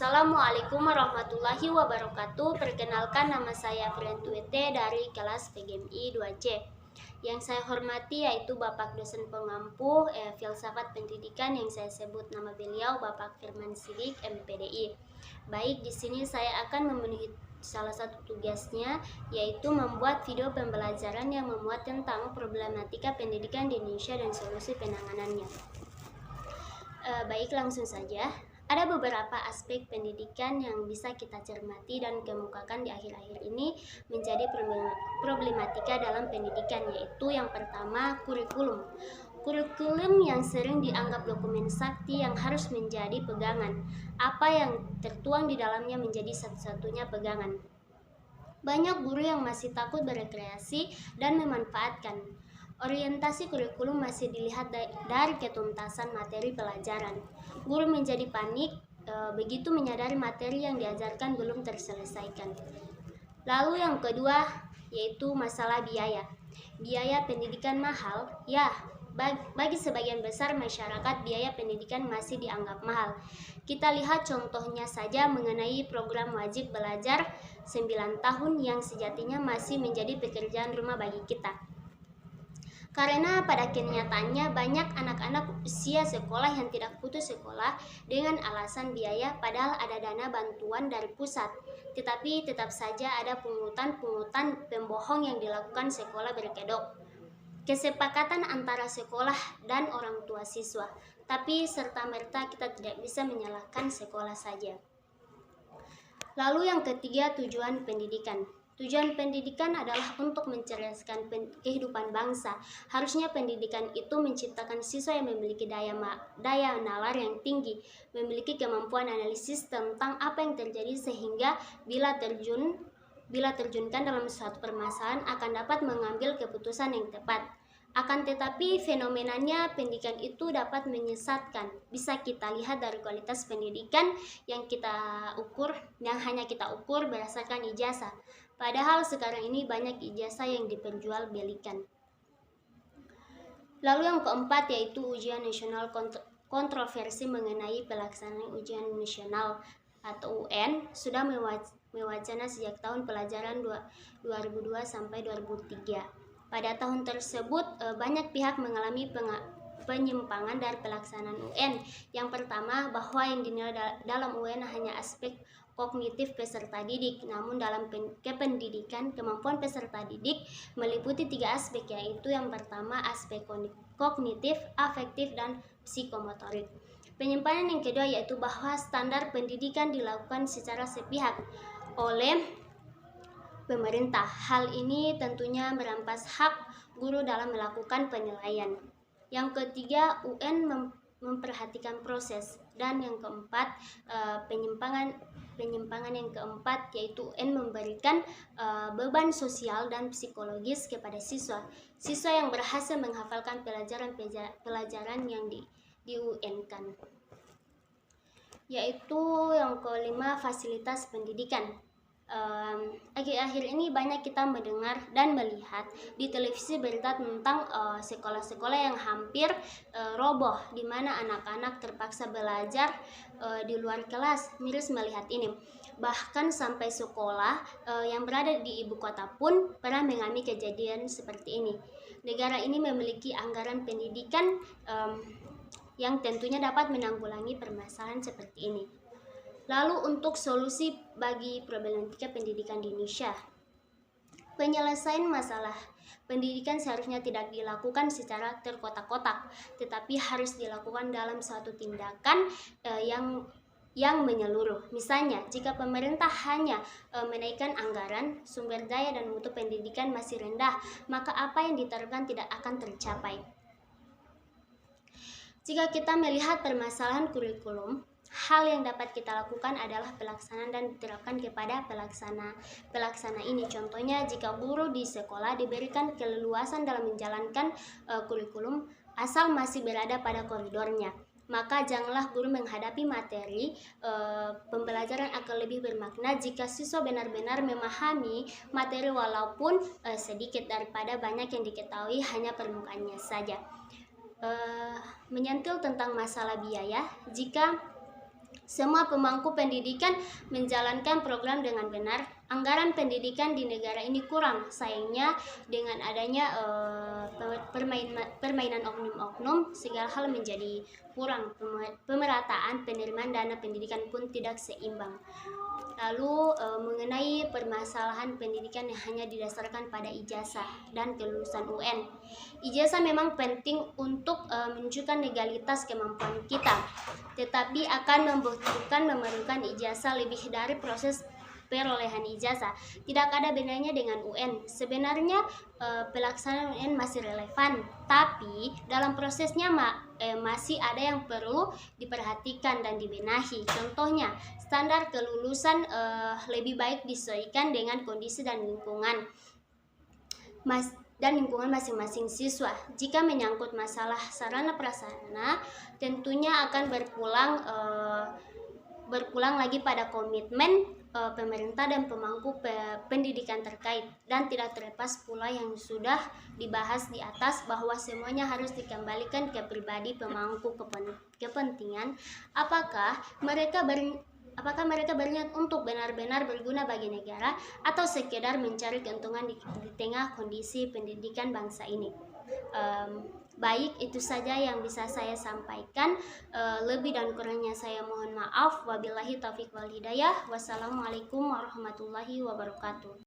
Assalamualaikum warahmatullahi wabarakatuh. Perkenalkan, nama saya Friantuete dari kelas PGMI 2C. Yang saya hormati yaitu Bapak dosen pengampu Filsafat Pendidikan yang saya sebut nama beliau Bapak Firman Sidik, MPDI. Baik, di sini saya akan memenuhi salah satu tugasnya, yaitu membuat video pembelajaran yang memuat tentang problematika pendidikan di Indonesia dan solusi penanganannya. Baik, langsung saja. Ada beberapa aspek pendidikan yang bisa kita cermati dan kemukakan di akhir-akhir ini menjadi problematika dalam pendidikan, yaitu yang pertama, kurikulum. Kurikulum yang sering dianggap dokumen sakti yang harus menjadi pegangan. Apa yang tertuang di dalamnya menjadi satu-satunya pegangan. Banyak guru yang masih takut berekreasi dan memanfaatkan. Orientasi kurikulum masih dilihat dari ketuntasan materi pelajaran. Guru menjadi panik begitu menyadari materi yang diajarkan belum terselesaikan. Lalu yang kedua yaitu masalah biaya. Biaya pendidikan mahal, ya. Bagi sebagian besar masyarakat, biaya pendidikan masih dianggap mahal. Kita lihat contohnya saja mengenai program wajib belajar 9 tahun yang sejatinya masih menjadi pekerjaan rumah bagi kita. Karena pada kenyataannya banyak anak-anak usia sekolah yang tidak putus sekolah dengan alasan biaya, padahal ada dana bantuan dari pusat. Tetapi tetap saja ada pungutan-pungutan pembohong yang dilakukan sekolah berkedok. Kesepakatan antara sekolah dan orang tua siswa, tapi serta-merta kita tidak bisa menyalahkan sekolah saja. Lalu yang ketiga, tujuan pendidikan. Tujuan pendidikan adalah untuk mencerdaskan kehidupan bangsa. Harusnya pendidikan itu menciptakan siswa yang memiliki daya nalar yang tinggi, memiliki kemampuan analisis tentang apa yang terjadi sehingga bila terjunkan dalam suatu permasalahan akan dapat mengambil keputusan yang tepat. Akan tetapi fenomenanya pendidikan itu dapat menyesatkan. Bisa kita lihat dari kualitas pendidikan yang hanya kita ukur berdasarkan ijazah. Padahal sekarang ini banyak ijazah yang diperjualbelikan. Lalu yang keempat yaitu ujian nasional. Kontroversi mengenai pelaksanaan ujian nasional atau UN sudah mewacana sejak tahun pelajaran 2002 sampai 2003. Pada tahun tersebut banyak pihak mengalami penyimpangan dari pelaksanaan UN. Yang pertama, bahwa yang dinilai dalam UN hanya aspek kognitif peserta didik. Namun dalam kependidikan, kemampuan peserta didik meliputi 3 aspek, yaitu yang pertama aspek kognitif, afektif, dan psikomotorik. Penyimpangan yang kedua yaitu bahwa standar pendidikan dilakukan secara sepihak oleh pemerintah. Hal ini tentunya merampas hak guru dalam melakukan penilaian. Yang ketiga, UN memperhatikan proses. Dan yang keempat, penyimpangan yang keempat yaitu UN memberikan beban sosial dan psikologis kepada siswa. Siswa yang berhasil menghafalkan pelajaran yang di UN-kan. Yaitu yang kelima, fasilitas pendidikan. Akhir-akhir ini banyak kita mendengar dan melihat di televisi berita tentang sekolah-sekolah yang hampir roboh, di mana anak-anak terpaksa belajar di luar kelas. Miris melihat ini. Bahkan sampai sekolah yang berada di ibu kota pun pernah mengalami kejadian seperti ini. Negara ini memiliki anggaran pendidikan yang tentunya dapat menanggulangi permasalahan seperti ini. Lalu untuk solusi bagi problematika pendidikan di Indonesia. Penyelesaian masalah pendidikan seharusnya tidak dilakukan secara terkotak-kotak, tetapi harus dilakukan dalam suatu tindakan yang menyeluruh. Misalnya, jika pemerintah hanya menaikkan anggaran, sumber daya dan mutu pendidikan masih rendah, maka apa yang diterapkan tidak akan tercapai. Jika kita melihat permasalahan kurikulum, hal yang dapat kita lakukan adalah pelaksanaan dan diterapkan kepada pelaksana ini. Contohnya, jika guru di sekolah diberikan keleluasan dalam menjalankan kurikulum asal masih berada pada koridornya, maka janganlah guru menghadapi materi pembelajaran akan lebih bermakna jika siswa benar-benar memahami materi walaupun sedikit daripada banyak yang diketahui hanya permukaannya saja. Menyentil tentang masalah biaya, jika semua pemangku pendidikan menjalankan program dengan benar. Anggaran pendidikan di negara ini kurang. Sayangnya dengan adanya permainan oknum-oknum, segala hal menjadi kurang. Pemerataan penerimaan dana pendidikan pun tidak seimbang. Lalu mengenai permasalahan pendidikan yang hanya didasarkan pada ijazah dan kelulusan UN. Ijazah memang penting untuk menunjukkan legalitas kemampuan kita, tetapi akan membutuhkan memerlukan ijazah lebih dari proses perolehan ijazah. Tidak ada benarnya dengan UN. Sebenarnya pelaksanaan UN masih relevan, tapi dalam prosesnya masih ada yang perlu diperhatikan dan dibenahi. Contohnya, standar kelulusan lebih baik disesuaikan dengan kondisi dan lingkungan masing-masing siswa. Jika menyangkut masalah sarana prasarana, tentunya akan berpulang lagi pada komitmen pemerintah dan pemangku pendidikan terkait, dan tidak terlepas pula yang sudah dibahas di atas bahwa semuanya harus dikembalikan ke pribadi pemangku kepentingan. Apakah mereka berniat untuk benar-benar berguna bagi negara atau sekedar mencari keuntungan di tengah kondisi pendidikan bangsa ini. Baik, itu saja yang bisa saya sampaikan. Lebih dan kurangnya saya mohon maaf. Wabillahi taufiq wal hidayah. Wassalamualaikum warahmatullahi wabarakatuh.